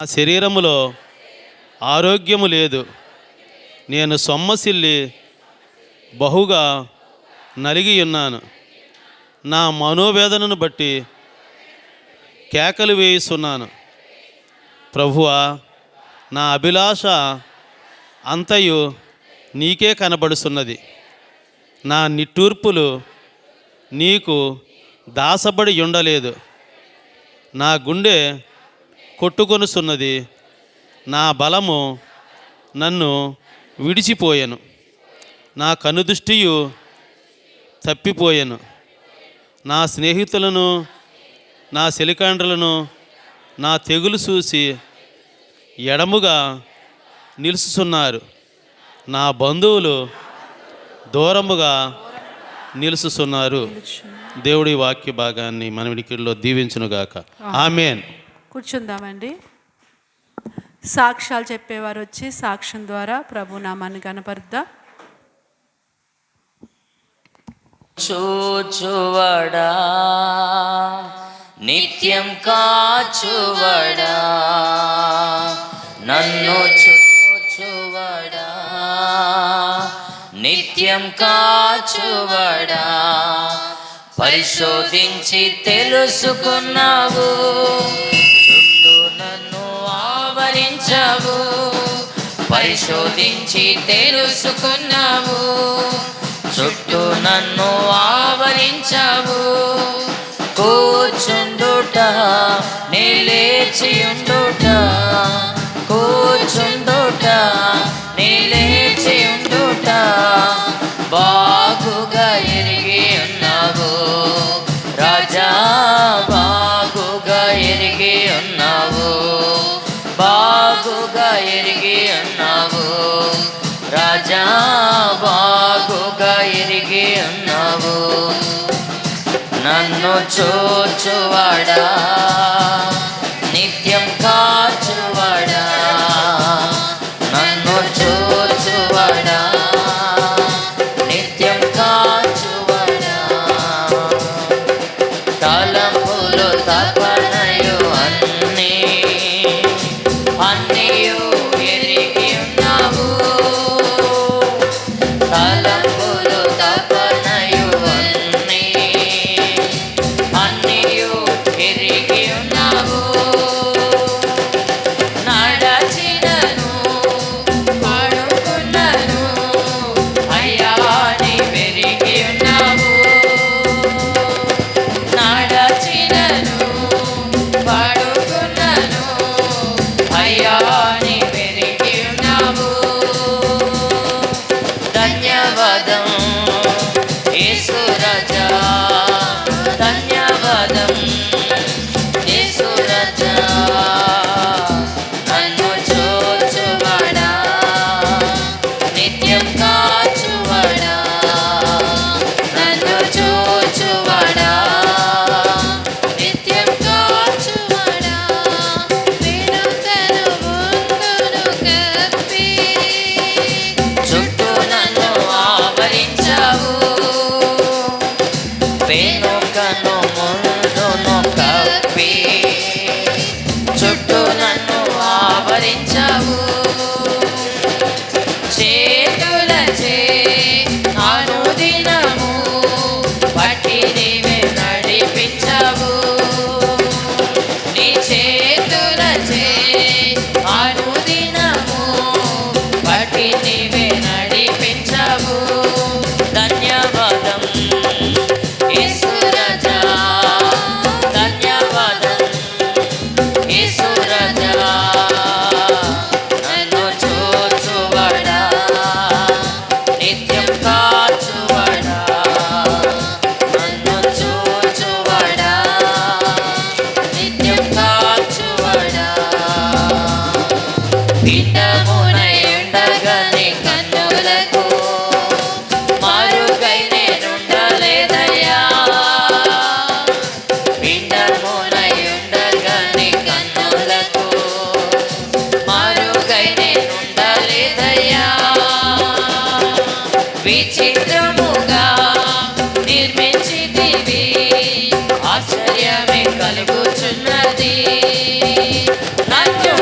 నా శరీరములో ఆరోగ్యము లేదు. నేను సొమ్మసిల్లి బహుగా నలిగి ఉన్నాను. నా మనోవేదనను బట్టి కేకలు వేయిస్తున్నాను. ప్రభువా, నా అభిలాష అంతయు నీకే కనబడుతున్నది. నా నిట్టూర్పులు నీకు దాసబడి ఉండలేదు. నా గుండె కొట్టుకొనుచున్నది. నా బలము నన్ను విడిచిపోయెను. నా కనుదృష్టియు తప్పిపోయెను. నా స్నేహితులను, నా చెలికాండ్రులను నా తెగులు చూసి ఎడముగా నిలుచుచున్నారు. నా బంధువులు దూరముగా నిలుచుచున్నారు. దేవుడి వాక్య భాగాన్ని మన వినికిడిలో దీవించునుగాక. ఆమేన్. కూర్చుందామండి. సాక్ష్యాలు చెప్పేవారు వచ్చి సాక్ష్యం ద్వారా ప్రభు నామాన్ని కనపరుద్దాం. చూచువడా, నిత్యం కాచువడా, నన్ను చూచువడా, నిత్యం కాచువడా, పరిశోధించి తెలుసుకున్నావు, చుట్టూ నన్ను ఆవరించావు, పరిశోధించి తెలుసుకున్నావు, చుట్టూ నన్ను ఆవరించావు. కూర్చుండుట, నిలేచియుండుట, కూర్చుండుట, నిలేచియుండుట, బాగుగా ఎరిగి ఉన్నావు రాజా, బాగుగా ఎరిగి ఉన్నావు, బాగుగా ఎరిగి ఉన్నావు రాజా, బాగుగా ఎరిగి ఉన్నావు. నన్ను చూచువాడా, నిత్యం కాచువాడా, నన్ను చూచువాడా, నిత్యం కాచువాడా, తలంపులు తపనయు అన్నీయు ఎరిగి ఉన్నావు, తలంపులు తపనయు అన్నీయు ఎరిగి ఉన్నావు. నడచినను పడుకున్నను అయ్యా నీవెరిగి ఉన్నావు, నడచినను పడుకున్నను అయ్యా నీవెరిగి ఉన్నావు. ధన్యవాదం యేసు రాజా, ధన్యవాదం యేసు రాజా, నన్ను చూచువాడా, నిత్యం కాచువాడా, నన్ను చూచువాడా, నిత్యం కాచువాడా, వెనుకను ముందును కప్పి చుట్టూ నన్ను ఆవరించావు, వెనుకను ముందును కప్పి చుట్టూ నన్ను ఆవరించావు. చేతులచే అనుదినము పట్టి నీవే నడిపించావు, నీ చేతులచే అనుదినము పట్టి నీవే నడిపించావు. ధన్యవాదం యేసు రాజా, ధన్యవాదం యేసు రాజా, నన్ను చూచువాడా, నిత్యం కాచువాడా, నన్ను చూచువాడా, నిత్యం కాచువాడా. పిండమునై ఉండగానే కన్నులకు మరుగై నేనుండలేదయ్యా, పిండమునై ఉండగానే కన్నులకు మరుగై నేనుండలేదయ్యా. విచిత్రముగా నిర్మించితివి, ఆశ్చర్యమే కలుగుచున్నది, నన్ను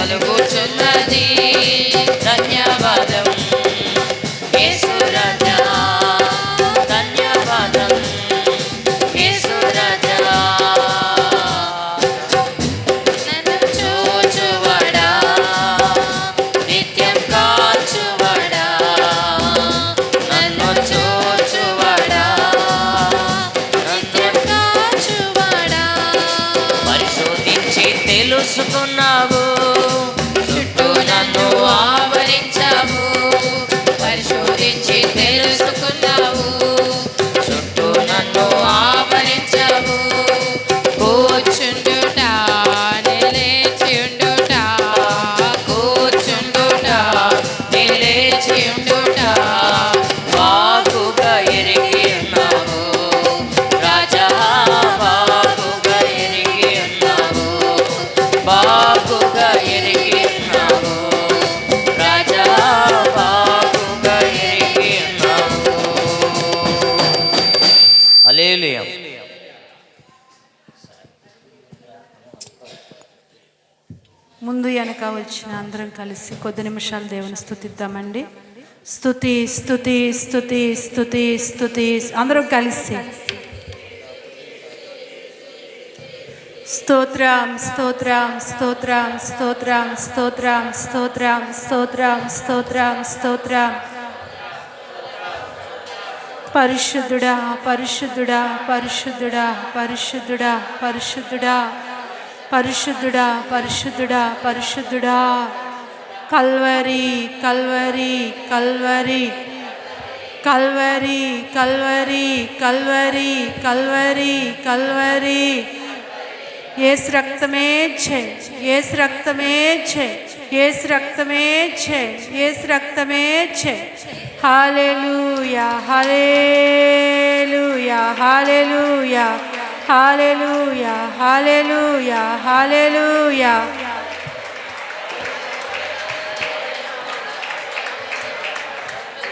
కలుగుచున్నది. ధన్యవాదం యేసు రాజా, ధన్యవాదం యేసు రాజా. నన్ను చూచువాడా, నిత్యం కాచువాడా, నన్ను చూచువాడా, నిత్యం కాచువాడా. పరిశోధించి తెలుసుకున్నావు, చుట్టూ నన్ను ఆవరించావు. పరిశోధించి తెలుసుకున్నావు, చుట్టూ నన్ను ఆవరించావు. కూర్చుండుట, నిలేచియుండుట, కూర్చుండుట, నిలేచియుండుట బాగుగా ఎరిగి ఉన్నావు రాజా, బాగుగా ఎరిగి ఉన్నావు, బాగుగా ఎరిగి ఉన్నావు రాజా, బాగుగా ఎరిగి ఉన్నావు. హల్లెలూయా. ముందు వెనక వచ్చిన అందరం కలిసి కొద్ది నిమిషాలు దేవుని స్తుతిద్దామండి. స్తుతి స్తుతి స్తుతి స్తుతి స్తుతి అందరం కలిసి స్తోత్రం స్తోత్రం స్తోత్రం స్తోత్రం స్తోత్రం స్తోత్రం స్తోత్రం స్తోత్రం స్తోత్రం. పరిశుద్ధుడా పరిశుద్ధుడా పరిశుద్ధుడా పరిశుద్ధుడా పరిశుద్ధుడా పరిశుద్ధుడా పరిశుద్ధుడా పరిశుద్ధుడా. Calvary Calvary Calvary Calvary Calvary Calvary Calvary Calvary. యేసు రక్తమే జై, యేసు రక్తమే జై, యేసు రక్తమే జై, యేసు రక్తమే జై. హల్లెలూయా హల్లెలూయా హల్లెలూయా హల్లెలూయా హల్లెలూయా హల్లెలూయా.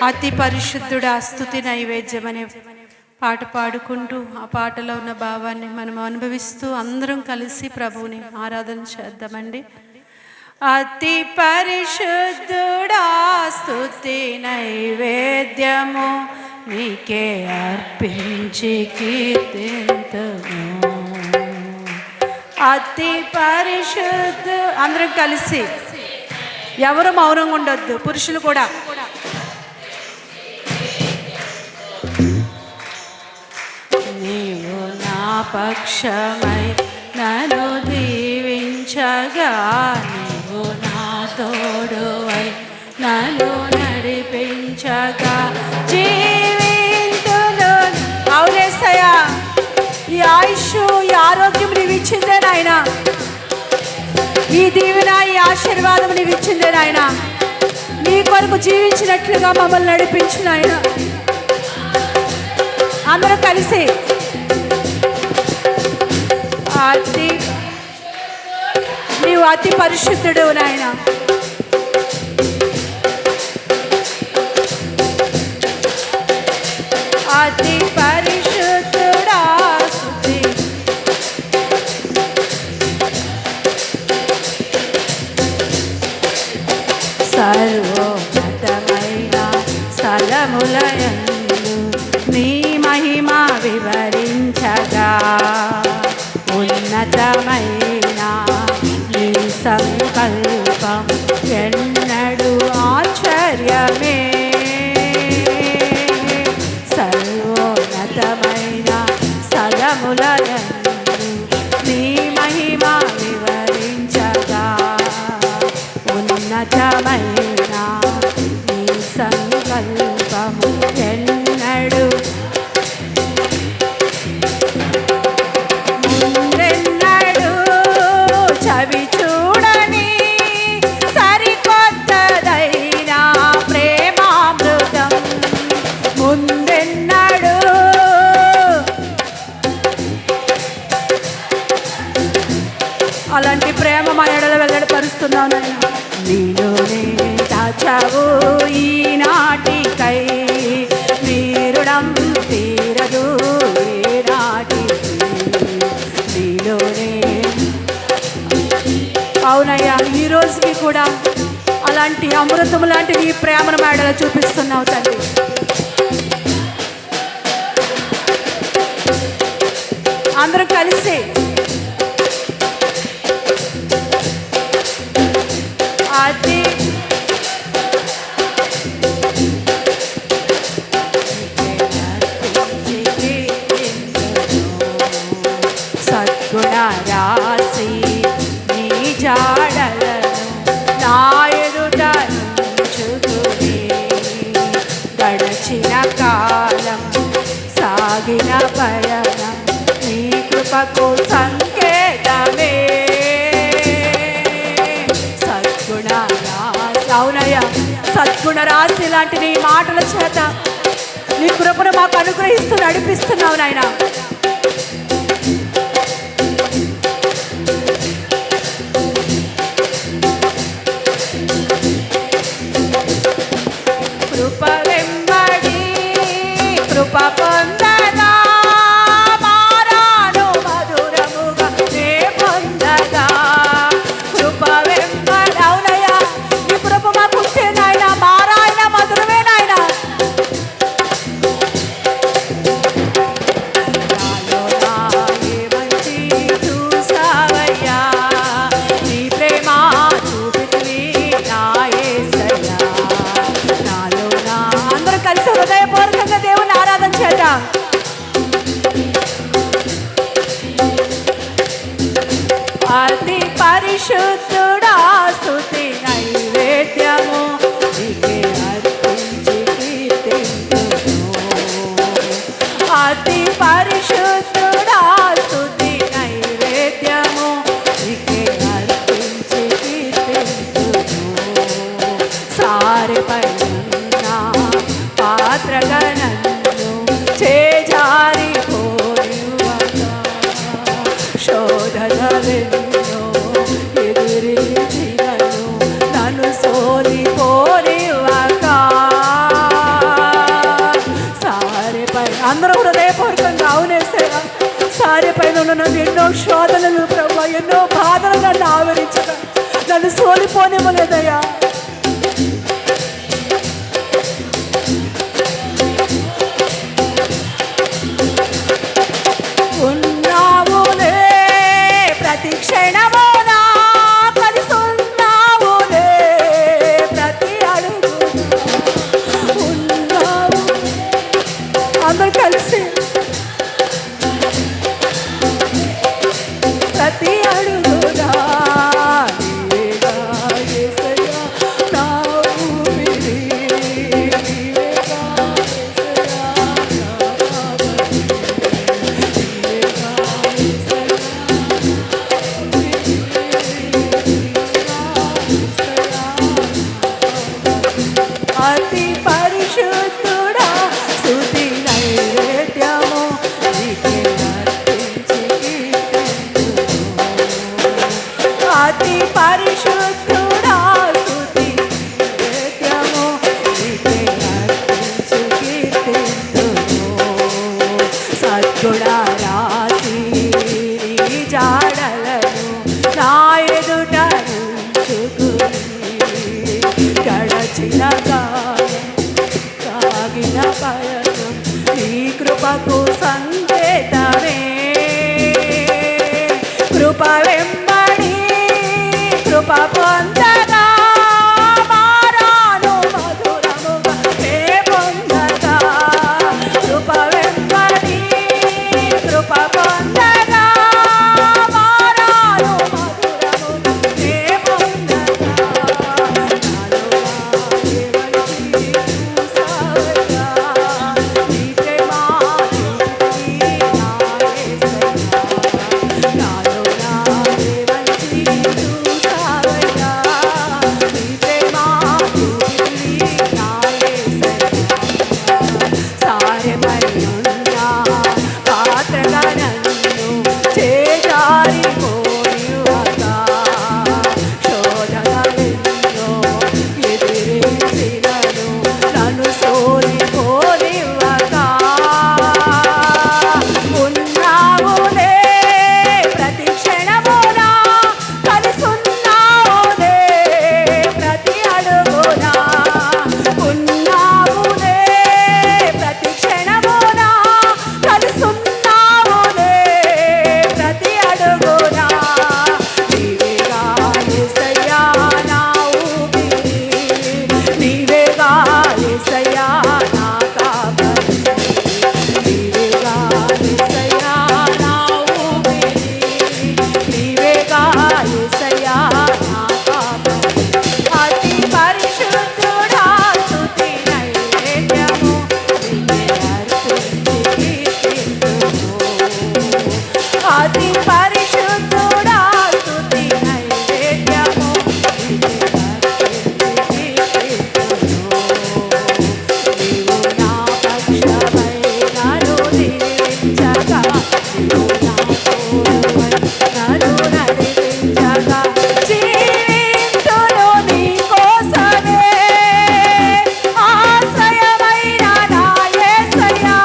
అతి పరిశుద్ధుడా స్తుతి నైవేద్యం అనే పాట పాడుకుంటూ ఆ పాటలో ఉన్న భావాన్ని మనం అనుభవిస్తూ అందరం కలిసి ప్రభువుని ఆరాధన చేద్దామండి. అతి పరిశుద్ధుడా స్తుతి నైవేద్యము నీకే అర్పించి కీర్తింతుము. అతి పరిశుద్ధ అందరం కలిసి ఎవరు మౌనంగా ఉండొద్దు, పురుషులు కూడా. నీవు నా పక్షమై నన్ను దీవించగా, నీవు నా తోడువై నన్ను నడిపించగా జీవింతును. అవునేసయ్యా, ఈ ఆయుష్ ఈ ఆరోగ్యం నీవు ఇచ్చిందే నాయన, ఈ దీవెన ఈ ఆశీర్వాదం నీవు ఇచ్చిందే నాయన. నీ కొరకు జీవించినట్లుగా మమ్మల్ని నడిపించిన ఆయన. అందరూ కలిసి నీవు అతి పరిశుద్ధుడు నాయన. అతి పరిశుద్ధుడా స్తుతి. సర్వోన్నతమైన స్థలములయందు నీ మహిమ వివరించగా, ఉన్నతమైన నీ సంకల్పం ఎన్నడూ ఆశ్చర్యమే. సర్వోన్నతమైన స్థలములయందు నీ మహిమ వివరించగా, ఉన్నతమైన నీ సంకల్పము ఎన్నడూ ముందెన్నడూ చవి చూడని సరికొత్తదైన ప్రేమామృతం. ముందెన్నడూ అలాంటి ప్రేమ మా ఎడల వెల్లడిపరుస్తున్నావు నాయన. నీలోనే దాచావు ఈనాటికై, నీరుడం తీరదు ఏనాటికి. నీలోనే అవునయ్యా, ఈరోజు రోజుకి కూడా అలాంటి అమృతం లాంటి నీ ప్రేమను మేడలో చూపిస్తున్నావు తండ్రి. అందరం కలిసి అది సద్గుణ రాసి నీ జాడలను నా ఎదుట నుంచుకుని గడచిన కాలం సాగిన పయనం నీ కృపకు సంకేతమే. సద్గుణ రాశి, అవునయ్యా, సద్గుణ రాశి లాంటి నీ మాటల చేత నీ కృపను మాకు అనుగ్రహిస్తూ నడిపిస్తున్నావు నాయనా. కృప వెంబడి కృప పొందగా మారాను మధురముగా నే పొందగా. కృప వెంబడి, అవునయ్యా, నీ కృప మాకుంటే నాయన మారాయన మధురమే నాయన. నాలో నా ఏమంచి చూసావయ్యా, నీ ప్రేమ చూపితివి నా యేసయ్యా. నాలో నా అందరూ కలిసి హృదయపూర్వకంగా దేవుని ఆరాధన చేద్దాం. అతి పరిశుద్ధుడా స్తుతి నైవేద్యము నీకే అర్పించి కీర్తింతును. అతి పరిశుద్ధుడా స్తుతి నైవేద్యము నీకే అర్పించి కీర్తింతును. సారిపై ఉన్న పాత్రగా నన్ను చేజారిపోనివ్వగా, శోధనలెన్నో ఎదిరించినను నన్ను సోలిపోనివ్వగా. సారెపై అందరూ హృదయపూర్వకంగా అవునేసేవా, సారెపైన ఉన్న నన్ను ఎన్నో శోధనలు ప్రభు, ఎన్నో బాధలు నన్ను ఆవరించగా నన్ను సోలిపోనివ్వలేదయ్యా. ఉన్నావులే ప్రతి క్షణము నా కలిసున్నావులే ప్రతి అడుగునా ఉన్నావు. అందరూ కలిసి ప్రతి అడుగునా నీవేగా యేసయ్యా నా అతి పరిశుద్ధుడా స్తుతి నైవేద్యము నీవు నా పక్షమై నన్ను దీవించగా నీవు నా తోడై నన్ను నడిపించగా జీవింతును నీ కోసమే ఆశ్రయమైన నా యేసయ్యా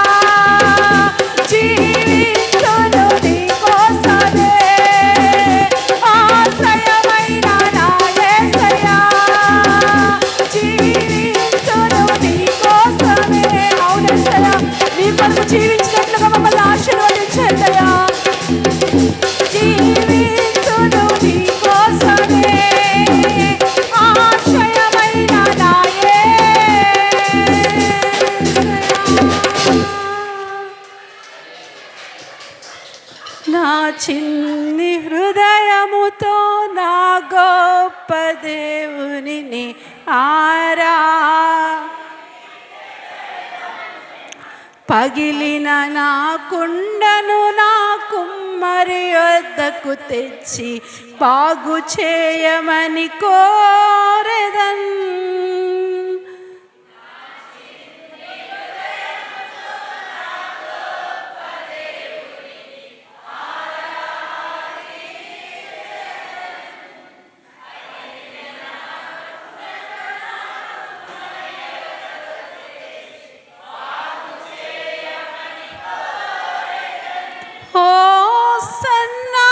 జీవింతును నీ కోసమే ఆశ్రయమైన నా యేసయ్యా జీవింతును నీ కోసమే అవునేసయ్యా నీ కొరకు జీవించినట్లుగా మమ్మల్ని ఆశీర్వదించండియా జీవింతును నీ కోసమే ఆశ్రయమైన నా యేసయ్యా నా చిన్ని హృదయముతో నా గొప్ప దేవునిని పగిలిన నా కుండను నా కుమ్మరి వద్దకు తెచ్చి బాగు చేయమని కోరెదన్ హోసన్నా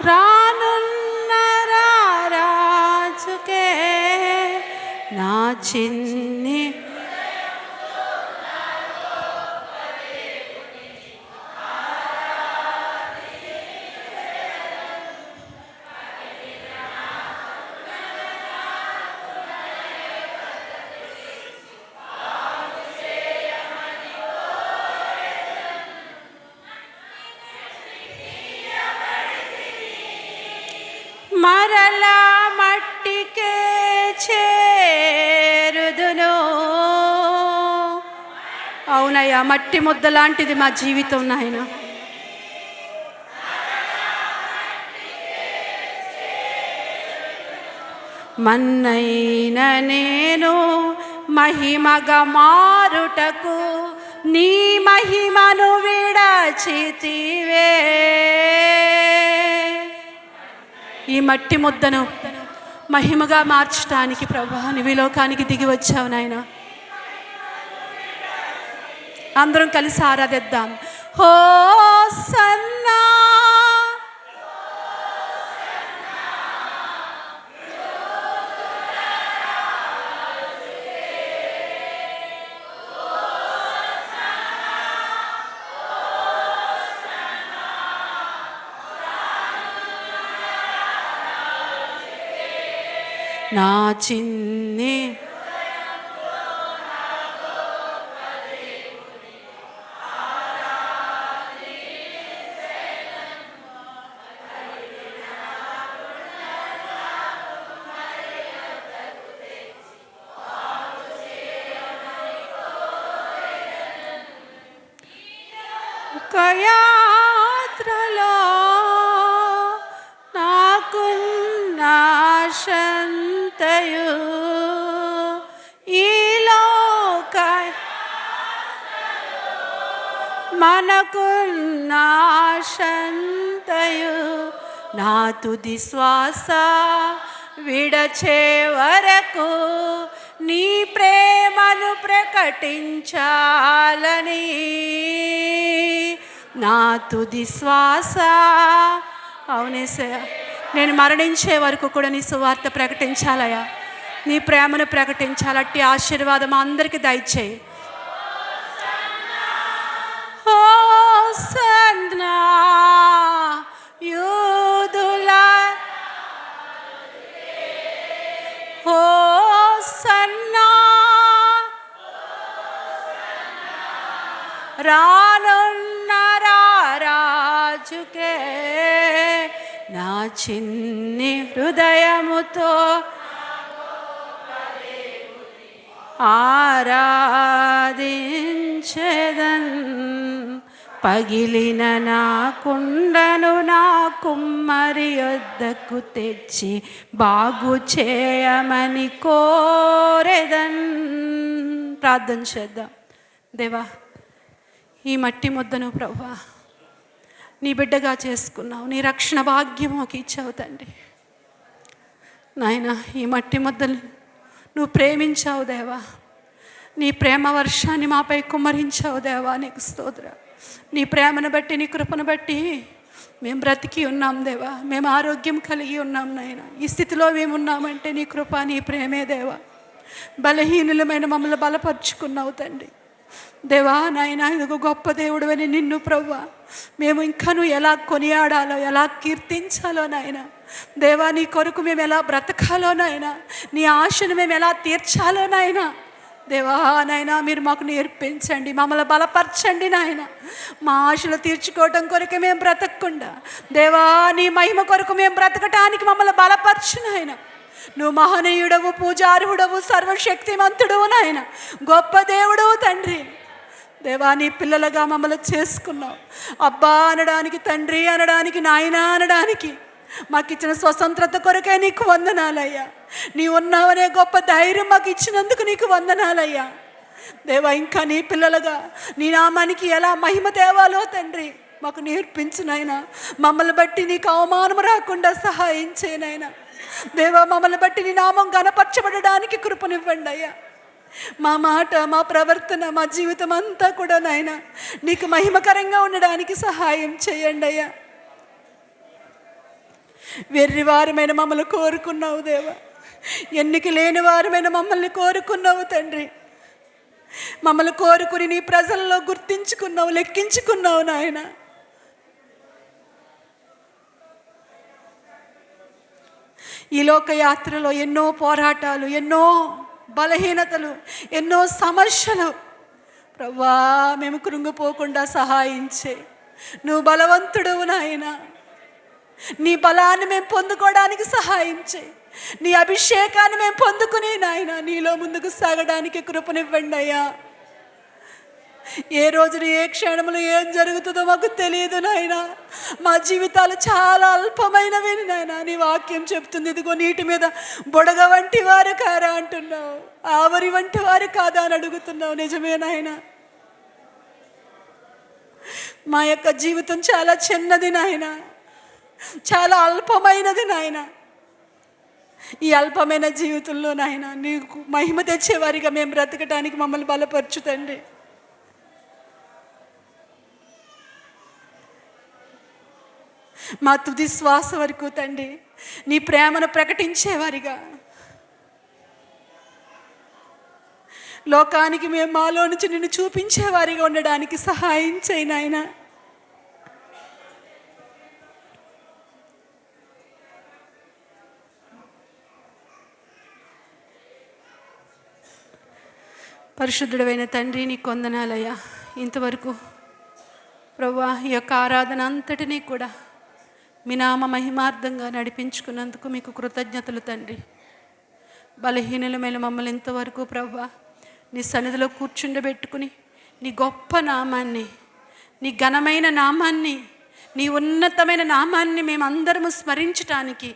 రానున్న రాజుకే నా చిన్ని మరలా మట్టికే చేరుదును అవునయ్యా మట్టి ముద్ద లాంటిది మా జీవితం నాయన మన్నైన నేను మహిమగా మారుటకు నీ మహిమను విడచితివే ఈ మట్టి ముద్దను మహిమగా మార్చడానికి ప్రభువా నీవు ఈ లోకానికి దిగి వచ్చావు నాయన అందరం కలిసి ఆరాధిద్దాం హోసన్నా నా చిన్ని ఒక యాత్రలో నాకున్న ఆశంతయు ఈ లోక మనకున్న ఆశంతయు నా తుది శ్వాస విడచే వరకు నీ ప్రేమను ప్రకటించాలని నా తుది శ్వాస అవునేసయ్యా నేను మరణించే వరకు కూడా నీ సువార్త ప్రకటించాలయ్యా నీ ప్రేమను ప్రకటించాలట్టి ఆశీర్వాదం అందరికీ దయచేయి హోసన్నా యూదుల హోసన్నా రానున్న రాజుకే రాజుకే నా చిన్ని హృదయముతో ఆరాధించెదన్. పగిలిన నా కుండను నా కుమ్మరి యొద్దకు తెచ్చి బాగు చేయమని కోరెదన్. ప్రార్థన చేద్దాం. దేవా, ఈ మట్టి ముద్దను ప్రభువా నీ బిడ్డగా చేసుకున్నావు, నీ రక్షణ భాగ్యం మాకు ఇచ్చావు తండ్రి. నాయన, ఈ మట్టి ముద్దలు నువ్వు ప్రేమించావు దేవా, నీ ప్రేమ వర్షాన్ని మాపై కుమ్మరించావు దేవా, నీకు స్తోత్ర. నీ ప్రేమను బట్టి, నీ కృపను బట్టి మేము బ్రతికి ఉన్నాం దేవా, మేము ఆరోగ్యం కలిగి ఉన్నాం నాయన. ఈ స్థితిలో మేమున్నామంటే నీ కృప, నీ ప్రేమే దేవా. బలహీనులమైన మమ్మల్ని బలపరుచుకున్నావు తండ్రి. దేవా నాయన, ఇదిగో గొప్ప దేవుడు అని నిన్ను ప్రభువా మేము ఇంకాను ఎలా కొనియాడాలో, ఎలా కీర్తించాలో నాయన. దేవా, నీ కొరకు మేము ఎలా బ్రతకాలో నాయన, నీ ఆశను మేము ఎలా తీర్చాలో నాయన. దేవా నాయన, మీరు మాకు నేర్పించండి, మమ్మల్ని బలపరచండి నాయన. మా ఆశలు తీర్చుకోవటం కొరకే మేము బ్రతకకుండా దేవా నీ మహిమ కొరకు మేము బ్రతకటానికి మమ్మల్ని బలపరచు నాయన. నువ్వు మహనీయుడవు, పూజార్హుడవు, సర్వశక్తిమంతుడవు నాయన, గొప్ప దేవుడవు తండ్రి. దేవా, నీ పిల్లలుగా మమ్మల్ని చేసుకున్నావు. అబ్బా అనడానికి, తండ్రి అనడానికి, నాయన అనడానికి మాకు ఇచ్చిన స్వతంత్రత కొరకే నీకు వందనాలయ్యా. నీ ఉన్నావనే గొప్ప ధైర్యం మాకు ఇచ్చినందుకు నీకు వందనాలయ్యా. దేవా, ఇంకా నీ పిల్లలుగా నీ నామానికి ఎలా మహిమ తేవాలో తండ్రి మాకు నేర్పించునైనా. మమ్మల్ని బట్టి నీకు అవమానం రాకుండా సహాయం చేయనైనా. దేవా, మమ్మల్ని బట్టి నీ నామం గణపరచబడడానికి కృపనివ్వండి అయ్యా. మా మాట, మా ప్రవర్తన, మా జీవితం అంతా కూడా నాయన నీకు మహిమకరంగా ఉండడానికి సహాయం చేయండి అయ్యా. వెర్రివారమైన మమ్మల్ని కోరుకున్నావు దేవా, ఎన్నిక లేని వారమైన మమ్మల్ని కోరుకున్నావు తండ్రి. మమ్మల్ని కోరుకుని నీ ప్రజల్లో గుర్తించుకున్నావు, లెక్కించుకున్నావు నాయన. ఈ లోకయాత్రలో ఎన్నో పోరాటాలు, ఎన్నో బలహీనతలు, ఎన్నో సమస్యలు ప్రభువా మేము కృంగిపోకుండా సహాయం చేయి. నువ్వు బలవంతుడవు నాయన. నీ బలాన్ని మేము పొందుకోవడానికి సహాయం చేయి. నీ అభిషేకాన్ని మేము పొందుకుని నాయన నీలో ముందుకు సాగడానికి కృపనివ్వండి అయ్యా. ఏ రోజున ఏ క్షణంలో ఏం జరుగుతుందో మాకు తెలియదు నాయన. మా జీవితాలు చాలా అల్పమైనవి నాయన. నీ వాక్యం చెప్తుంది, ఇదిగో నీటి మీద బుడగ వంటి వారు కారా అంటున్నావు, ఆవరి వంటి వారు కాదా అని అడుగుతున్నావు. నిజమే నాయన, మా యొక్క జీవితం చాలా చిన్నది నాయన, చాలా అల్పమైనది నాయన. ఈ అల్పమైన జీవితంలో నాయన నీకు మహిమ తెచ్చేవారిగా మేము బ్రతకటానికి మమ్మల్ని బలపరచుతండి. మా తుది శ్వాస వరకు తండ్రి నీ ప్రేమను ప్రకటించేవారిగా, లోకానికి మేము మాలో నుంచి నిన్ను చూపించేవారిగా ఉండడానికి సహాయం చేయి నాయన. పరిశుద్ధుడైన తండ్రి, నీకు వందనాలయ్యా. ఇంతవరకు ప్రభువా ఈ యొక్క ఆరాధన అంతటినీ కూడా మీ నామ మహిమార్థంగా నడిపించుకున్నందుకు మీకు కృతజ్ఞతలు తండ్రి. బలహీనులమైన మమ్మల్ని ఇంతవరకు ప్రభువా నీ సన్నిధిలో కూర్చుండబెట్టుకుని నీ గొప్ప నామాన్ని, నీ ఘనమైన నామాన్ని, నీ ఉన్నతమైన నామాన్ని మేమందరము స్మరించటానికి,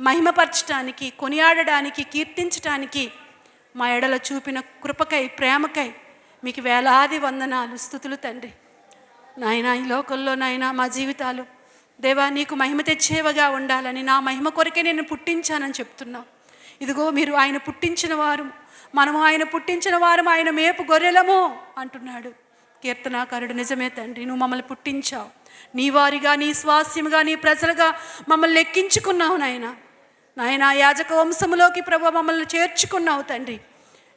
మహిమపరచటానికి, కొనియాడడానికి, కీర్తించటానికి మా ఎడల చూపిన కృపకై, ప్రేమకై మీకు వేలాది వందనాలు, స్తుతులు తండ్రి. నాయన, ఈ లోకంలో నాయన మా జీవితాలు దేవా నీకు మహిమ తెచ్చేవగా ఉండాలని, నా మహిమ కొరకే నేను పుట్టించానని చెప్తున్నావు. ఇదిగో మీరు ఆయన పుట్టించిన వారు, మనము ఆయన పుట్టించిన వారు, ఆయన మేపు గొర్రెలము అంటున్నాడు కీర్తనాకారుడు. నిజమే తండ్రి, నువ్వు మమ్మల్ని పుట్టించావు. నీ వారిగా, నీ స్వాస్యముగా, నీ ప్రజలుగా మమ్మల్ని లెక్కించుకున్నావు నాయన. నాయన, యాజక వంశములోకి ప్రభు మమ్మల్ని చేర్చుకున్నావు తండ్రి.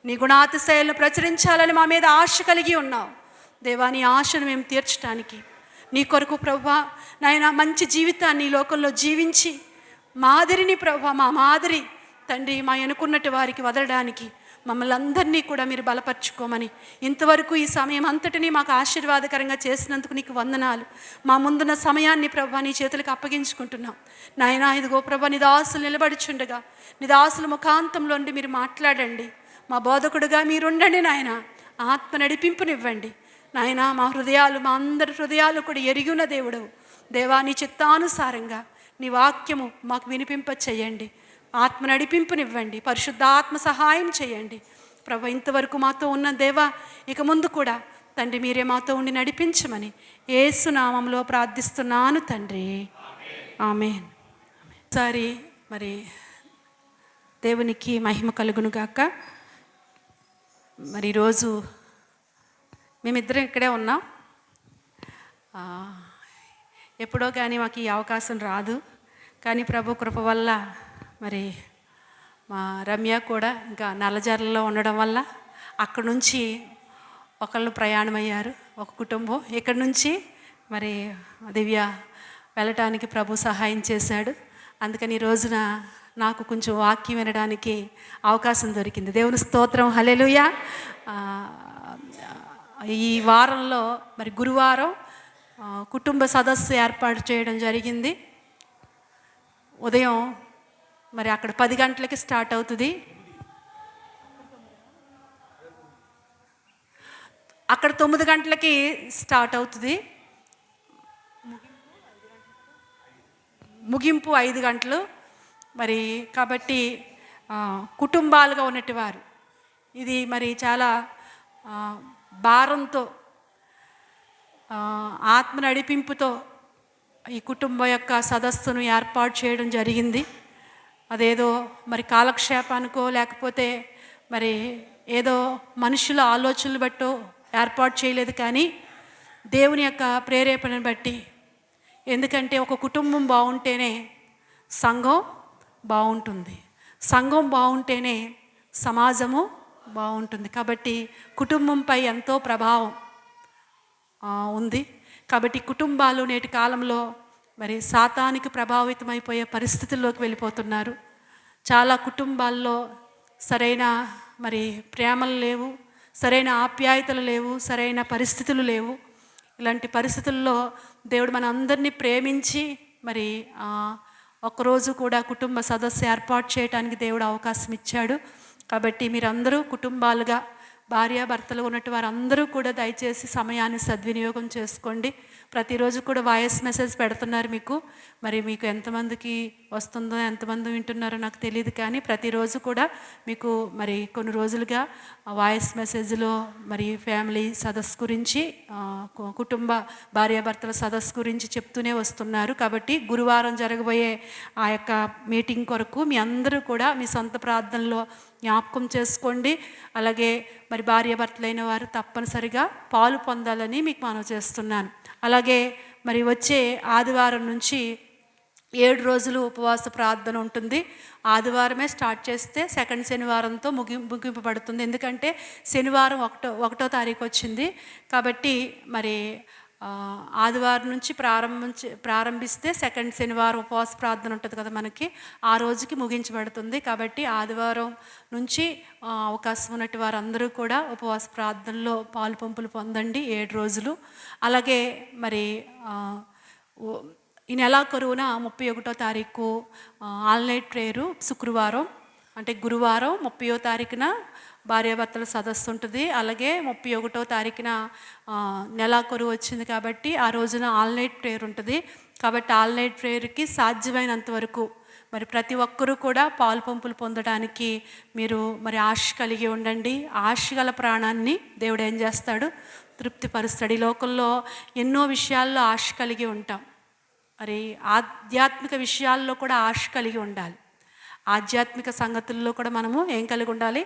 నీ గుణాతిశయాలను ప్రచురించాలని మా మీద ఆశ కలిగి ఉన్నావు దేవా. నీ ఆశను మేము తీర్చడానికి నీ కొరకు ప్రభువా నాయన మంచి జీవితాన్ని ఈ లోకంలో జీవించి మాదిరిని ప్రభువా, మా మాదిరి తండ్రి మా అనుకున్నట్టు వారికి వదలడానికి మమ్మల్ని అందరినీ కూడా మీరు బలపరచుకోమని, ఇంతవరకు ఈ సమయం అంతటినీ మాకు ఆశీర్వాదకరంగా చేసినందుకు నీకు వందనాలు. మా ముందున్న సమయాన్ని ప్రభా నీ చేతులకు అప్పగించుకుంటున్నాం నాయనా. ఇదిగో ప్రభా నీ దాసులు నిలబడుచుండగా నీ దాసుల ముఖాంతంలో ఉండి మీరు మాట్లాడండి. మా బోధకుడుగా మీరుండండి నాయన. ఆత్మ నడిపింపునివ్వండి నాయనా. మా హృదయాలు, మా అందరి హృదయాలు కూడా ఎరిగిన దేవుడవు దేవా. నీ చిత్తానుసారంగా నీ వాక్యము మాకు వినిపింప చేయండి. ఆత్మ నడిపింపునివ్వండి. పరిశుద్ధ ఆత్మ సహాయం చేయండి ప్రభు. ఇంతవరకు మాతో ఉన్న దేవా, ఇక ముందు కూడా తండ్రి మీరే మాతో ఉండి నడిపించమని యేసు నామములో ప్రార్థిస్తున్నాను తండ్రి, ఆమేన్. ఒకసారి మరి దేవునికి మహిమ కలుగును గాక. మరి ఈరోజు మేమిద్దరం ఇక్కడే ఉన్నాం. ఎప్పుడో కానీ మాకు ఈ అవకాశం రాదు, కానీ ప్రభు కృప వల్ల మరి మా రమ్య కూడా ఇంకా నల్లజర్లలో ఉండడం వల్ల అక్కడ నుంచి ఒకళ్ళు ప్రయాణమయ్యారు, ఒక కుటుంబం. ఇక్కడి నుంచి మరి దివ్య వెళ్ళటానికి ప్రభు సహాయం చేశాడు. అందుకని ఈ రోజున నాకు కొంచెం వాక్యం వినడానికి అవకాశం దొరికింది. దేవుని స్తోత్రం, హల్లెలూయా. ఈ వారంలో మరి గురువారం కుటుంబ సదస్సు ఏర్పాటు చేయడం జరిగింది. ఉదయం మరి అక్కడ 10 గంటలకి స్టార్ట్ అవుతుంది. అక్కడ 9 గంటలకి స్టార్ట్ అవుతుంది. ముగింపు 5 గంటలు. మరి కాబట్టి కుటుంబాలుగా ఉన్నట్టు వారు ఇది మరి చాలా భారంతో, ఆత్మ నడిపింపుతో ఈ కుటుంబం యొక్క సదస్సును ఏర్పాటు చేయడం జరిగింది. అదేదో మరి కాలక్షేపానికో లేకపోతే మరి ఏదో మనుషుల ఆలోచనలు బట్టో ఏర్పాటు చేయలేదు, కానీ దేవుని యొక్క ప్రేరేపణను బట్టి. ఎందుకంటే ఒక కుటుంబం బాగుంటేనే సంఘం బాగుంటుంది, సంఘం బాగుంటేనే సమాజము బాగుంటుంది. కాబట్టి కుటుంబంపై ఎంతో ప్రభావం ఉంది. కాబట్టి కుటుంబాలు నేటి కాలంలో మరి సాతానికి ప్రభావితమైపోయే పరిస్థితుల్లోకి వెళ్ళిపోతున్నారు. చాలా కుటుంబాల్లో సరైన మరి ప్రేమలు లేవు, సరైన ఆప్యాయతలు లేవు, సరైన పరిస్థితులు లేవు. ఇలాంటి పరిస్థితుల్లో దేవుడు మన అందరినీ ప్రేమించి మరి ఒకరోజు కూడా కుటుంబ సదస్సు ఏర్పాటు చేయడానికి దేవుడు అవకాశం ఇచ్చాడు. కాబట్టి మీరందరూ కుటుంబాలుగా భార్యాభర్తలు ఉన్నట్టు వారందరూ కూడా దయచేసి సమయాన్ని సద్వినియోగం చేసుకోండి. ప్రతిరోజు కూడా వాయిస్ మెసేజ్ పెడుతున్నారు మీకు. మరి మీకు ఎంతమందికి వస్తుందో, ఎంతమంది వింటున్నారో నాకు తెలియదు, కానీ ప్రతిరోజు కూడా మీకు మరి కొన్ని రోజులుగా వాయిస్ మెసేజ్లో మరి ఫ్యామిలీ సదస్సు గురించి, కుటుంబ భార్యాభర్తల సదస్సు గురించి చెప్తూనే వస్తున్నారు. కాబట్టి గురువారం జరగబోయే ఆ యొక్క మీటింగ్ కొరకు మీ అందరూ కూడా మీ సొంత ప్రార్థనలో జ్ఞాపకం చేసుకోండి. అలాగే మరి భార్యాభర్తలైన వారు తప్పనిసరిగా పాలు పొందాలని మీకు మనవి చేస్తున్నాను. అలాగే మరి వచ్చే ఆదివారం నుంచి 7 రోజులు ఉపవాస ప్రార్థన ఉంటుంది. ఆదివారమే స్టార్ట్ చేస్తే సెకండ్ శనివారంతో ముగింపబడుతుంది. ఎందుకంటే శనివారం 1వ తారీఖు వచ్చింది. కాబట్టి మరి ఆదివారం నుంచి ప్రారంభిస్తే సెకండ్ శనివారం ఉపవాస ప్రార్థన ఉంటుంది కదా మనకి, ఆ రోజుకి ముగించబడుతుంది. కాబట్టి ఆదివారం నుంచి అవకాశం ఉన్నట్టు వారందరూ కూడా ఉపవాస ప్రార్థనలో పాలు పంపులు పొందండి 7 రోజులు. అలాగే మరి ఈ నెల కరువున 31వ తారీఖు ఆల్నైట్ ప్రేయరు, శుక్రవారం అంటే గురువారం 30వ తారీఖున భార్యాభర్తల సదస్సు ఉంటుంది. అలాగే 31వ తారీఖున నెలాఖరు వచ్చింది కాబట్టి ఆ రోజున ఆల్నైట్ ప్రేయర్ ఉంటుంది. కాబట్టి ఆల్నైట్ ప్రేయర్కి సాధ్యమైనంత వరకు మరి ప్రతి ఒక్కరూ కూడా పాలు పంపులు పొందడానికి మీరు మరి ఆశ కలిగి ఉండండి. ఆశ గల ప్రాణాన్ని దేవుడు ఏం చేస్తాడు? తృప్తిపరుస్తాడు. ఈ లోకంలో ఎన్నో విషయాల్లో ఆశ కలిగి ఉంటాం. మరి ఆధ్యాత్మిక విషయాల్లో కూడా ఆశ కలిగి ఉండాలి. ఆధ్యాత్మిక సంగతుల్లో కూడా మనము ఏం కలిగి ఉండాలి?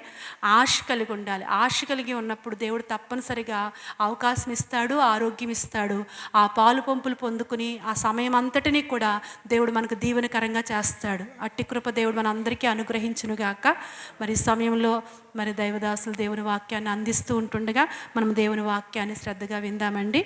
ఆశ కలిగి ఉండాలి. ఆశ కలిగి ఉన్నప్పుడు దేవుడు తప్పనిసరిగా అవకాశం ఇస్తాడు, ఆరోగ్యం ఇస్తాడు. ఆ పాలు పంపులు పొందుకుని ఆ సమయం అంతటినీ కూడా దేవుడు మనకు దీవెనకరంగా చేస్తాడు. అట్టి కృప దేవుడు మన అందరికీ అనుగ్రహించునుగాక. మరి సమయంలో మరి దైవదాసులు దేవుని వాక్యాన్ని అందిస్తూ ఉంటుండగా మనం దేవుని వాక్యాన్ని శ్రద్ధగా విందామండి.